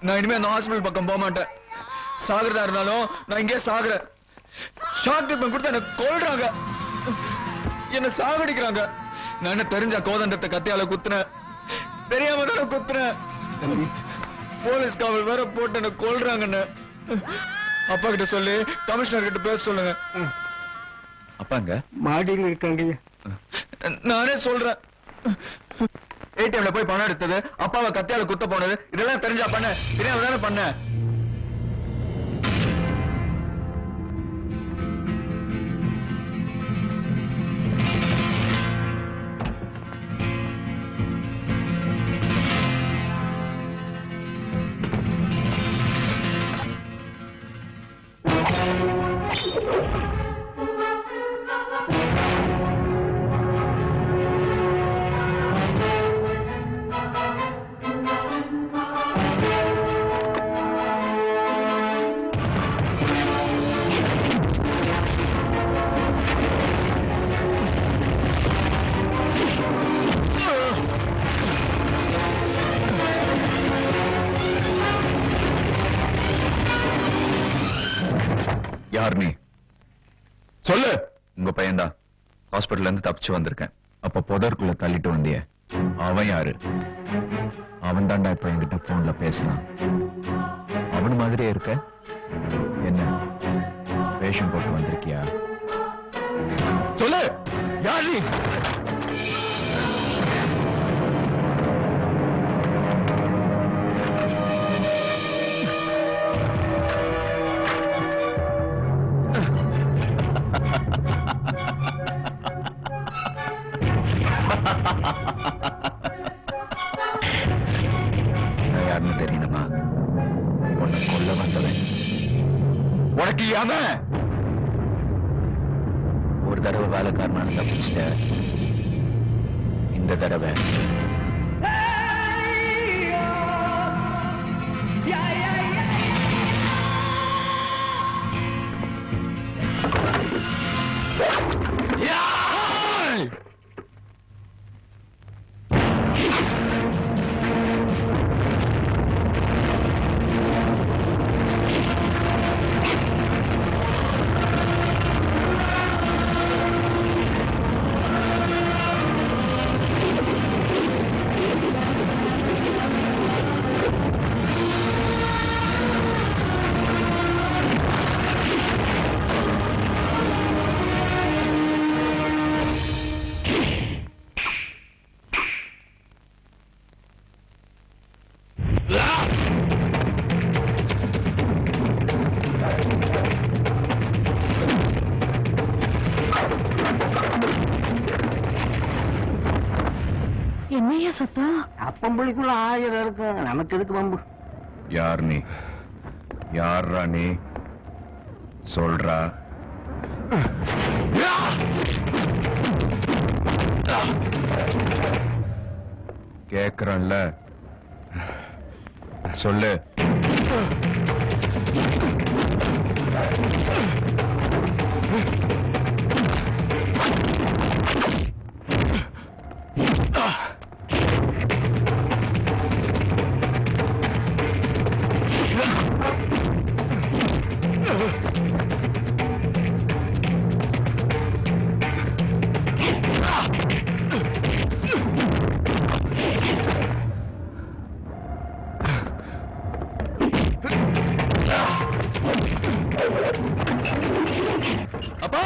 நான் இனிமே அந்த ஹாஸ்பிடல் பக்கம் போக மாட்டேன். சாகுறதா இருந்தாலும் நான் இங்கே சாகுறேன். ஷாக் ட்ரீட்மெண்ட் கொடுத்து என்ன கொல்றாங்க, என்ன சாகடிக்கிறாங்க. நான் என்ன தெரிஞ்ச கோதண்டத்தை கத்தியால குத்துனேன், தெரியாம தானே குத்துனேன். போலீஸ் காவல் வேற போட்டு என்ன கொல்றாங்கன்னு அப்பா கிட்ட சொல்லி கமிஷனர் கிட்ட பேச சொல்லுங்க. அப்பாங்க மாடியில் இருக்காங்க. நானே சொல்றேன். ஏடிஎம்ல போய் பணம் எடுத்தது, அப்பாவை கத்தியால குத்த போனது, இதெல்லாம் தெரிஞ்சா பண்ண தெரியாம தானே பண்ண. யார் நீ? சொல்லு. உங்க பையன்தான். ஹாஸ்பிடல்ல இருந்து தப்பிச்சு வந்திருக்கேன். அப்ப புதற்குள்ள தள்ளிட்டு வந்திய அவன் யாரு? அவன் தாண்டா இப்ப என்கிட்ட போன்ல பேசினான். அவன் மாதிரியே இருக்க. என்ன வேஷம் போட்டு வந்திருக்கியா? சொல்லு, யார் நீ? யாருன்னு தெரியணுமா? உன்னை கொல்ல வந்தவன். உனக்கு அவன் ஒரு தடவை வேலைக்காரனால தப்பிச்சிட்ட. இந்த தடவை என்னையா சத்தம்? அப்பம்புளிக்குள்ள 1000 இருக்கு, நமக்கு எதுக்கு பம்பு? யார் நீ? யாரா நீ? சொல்றா. கேக்குறேன்ல, சொல்லு. அப்பா,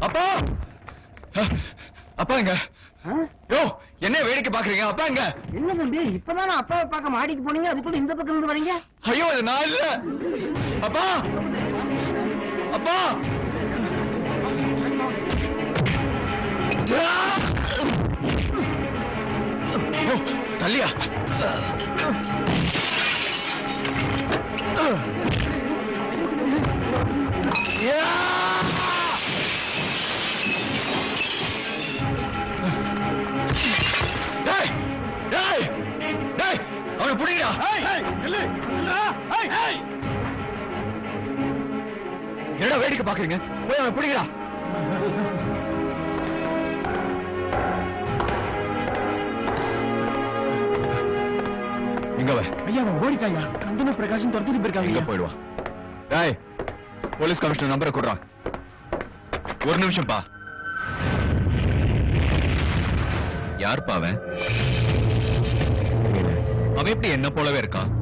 அப்பா, அப்பா எங்க? யோ, என்ன வேடிக்கை பாக்குறீங்க? அப்பா எங்க? என்ன தம்பி, இப்பதானே அப்பாவை பார்க்க மாடிக்கு போனீங்க, அதுக்குள்ள இந்த பக்கம் இருந்து வரீங்க? ஐயோ, இது நான் இல்ல. அப்பா, அப்பா, தள்ளியா? அவனை புடிங்கடா. என்னடா வேடிக்கை பாக்குறீங்க? போய் அவனை புடிங்கடா. எங்க அவ? ஐயா அவன் ஓடிட்டாயா கந்தன பிரகாஷம் துரத்திட்டு எங்க போயிருக்காங்க போயிடுவான்? டேய், போலீஸ் கமிஷனர் நம்பரை கொடுறான். ஒரு நிமிஷம் பா. யார் பாவன்? அவன் எப்படி என்ன போலவே இருக்கான்?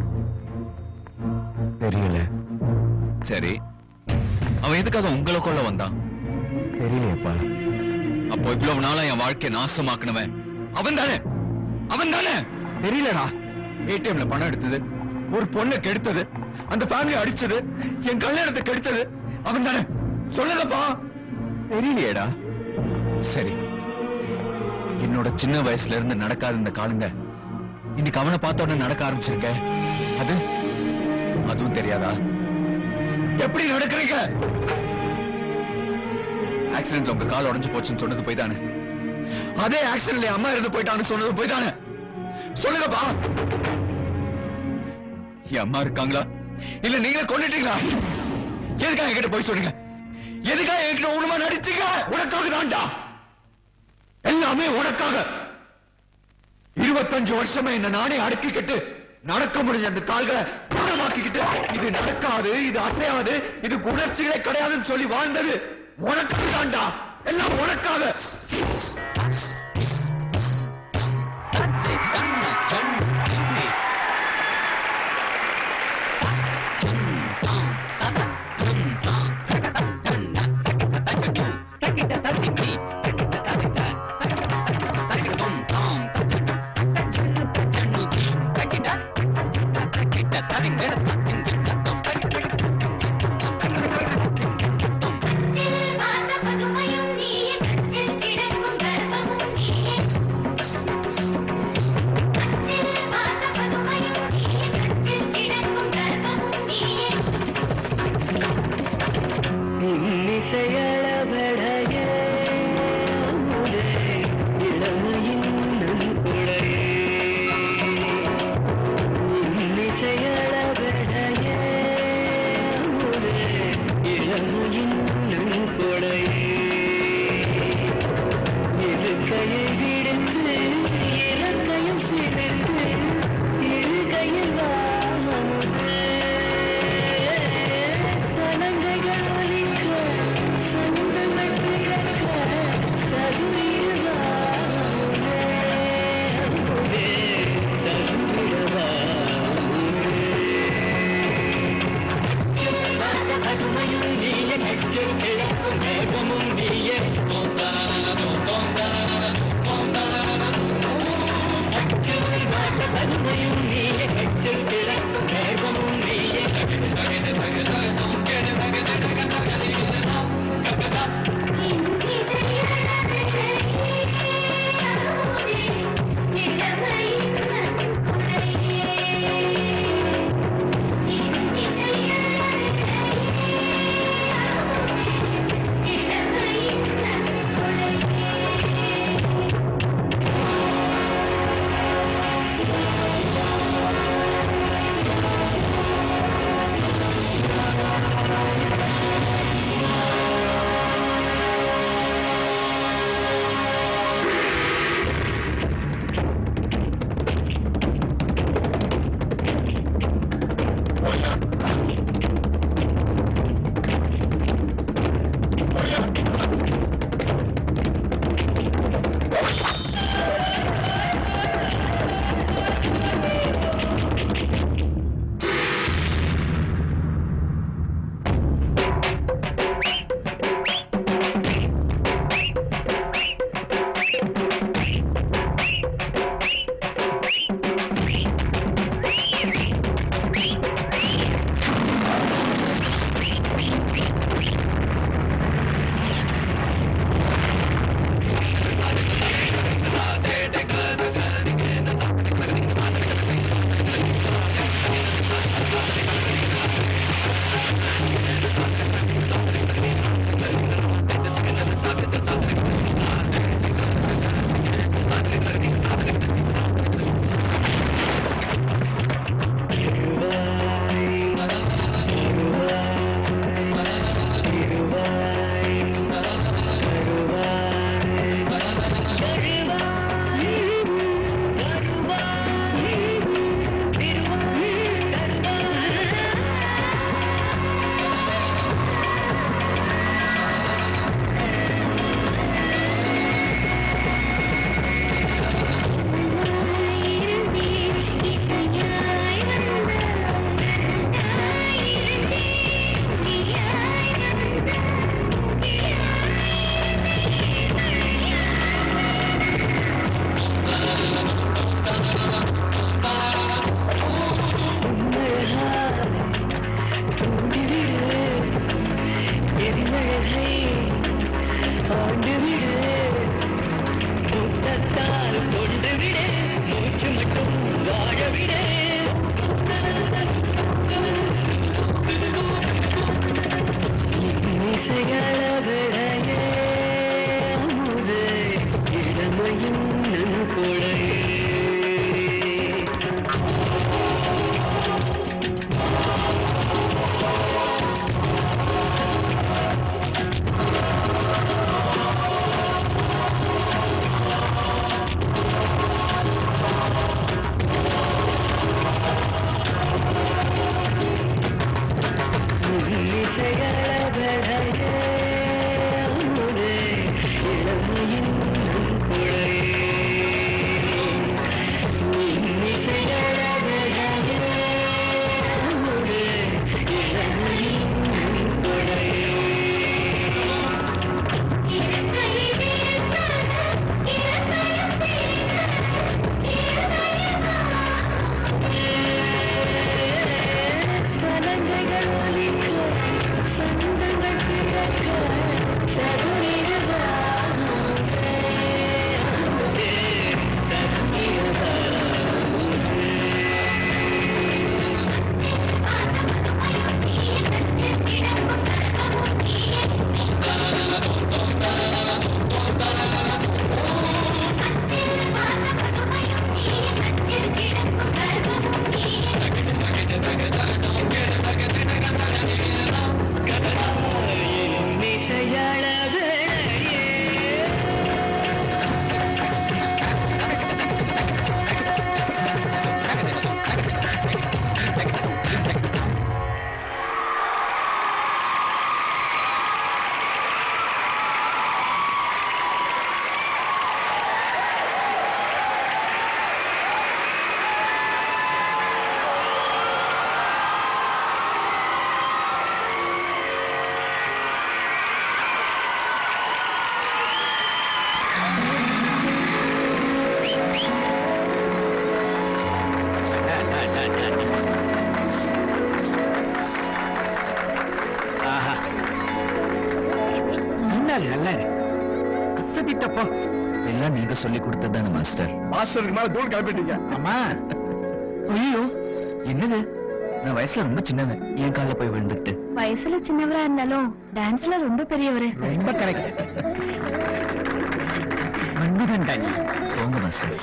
தெரியல சரி, அவன் எதுக்காக உங்களை கொள்ள வந்தான்? தெரியலையப்பா. அப்போ இவ்வளவு நாளா என் வாழ்க்கையை நாசமாக்குனவன் அவன் தானே? அவன் தானே? தெரியலடா. ஏடிஎம்ல பணம் எடுத்தது, ஒரு பொண்ணை கெடுத்தது, அந்த ஃபேமிலி அடிச்சது, என் கல்யாணத்தை கெடுத்தது அவன் தானே? சொல்லுங்கப்பா. தெரியலையேடா. சரி, என்னோட சின்ன வயசுல இருந்து நடக்காத இந்த காலங்க இன்னைக்கு அவனை பார்த்த உடனே நடக்க ஆரம்பிச்சிருக்க. அதுவும் தெரியாதா? எப்படி நடக்கிறீங்க? ஆக்சிடென்ட்ல உங்க கால் உடைஞ்சு போச்சுன்னு சொன்னது போய் தானே? அதே ஆக்சிடென்ட்ல அம்மா இருந்து போயிட்டான்னு சொன்னது போய் தானே? சொல்லுங்கப்பா. என் அம்மா இருக்காங்களா இல்ல நீங்களே கொண்டுட்டீங்களா? எதுக்காக என்கிட்ட போய் சொன்னீங்க? எதுக்காக என்கிட்ட உண்மை நடிச்சீங்க? உனக்காக தான்டா, எல்லாமே உனக்காக. 25 வருஷமா என்ன நானே அடக்கிக்கிட்டு நடக்க முடிஞ்ச அந்த கால்களை பணமாக்கிக்கிட்டு இது நடக்காது, இது அசையாது, இது உணர்ச்சிகளே கிடையாதுன்னு சொல்லி வாழ்ந்தது உனக்காக தான்டா, எல்லாம் உனக்காக. பார்த்த பதுமையும் நீயே, கச்சில் கிடக்கும் கர்ப்பமும் நீயே. நல்லா அசத்திட்டப்போ எல்லாம் நீங்க சொல்லி கொடுத்ததானே மாஸ்டர். மாஸ்டருக்கு மேல தூள் கிளப்பிட்டீங்க. அம்மா ஐயோ என்னது, நான் வயசுல ரொம்ப சின்னவன், என் கால்ல போய் விழுந்துட்டு. வயசுல சின்னவரா இருந்தாலும் டான்ஸ்ல ரொம்ப பெரியவரு. ரொம்ப கரெக்ட். போங்க மாஸ்டர்.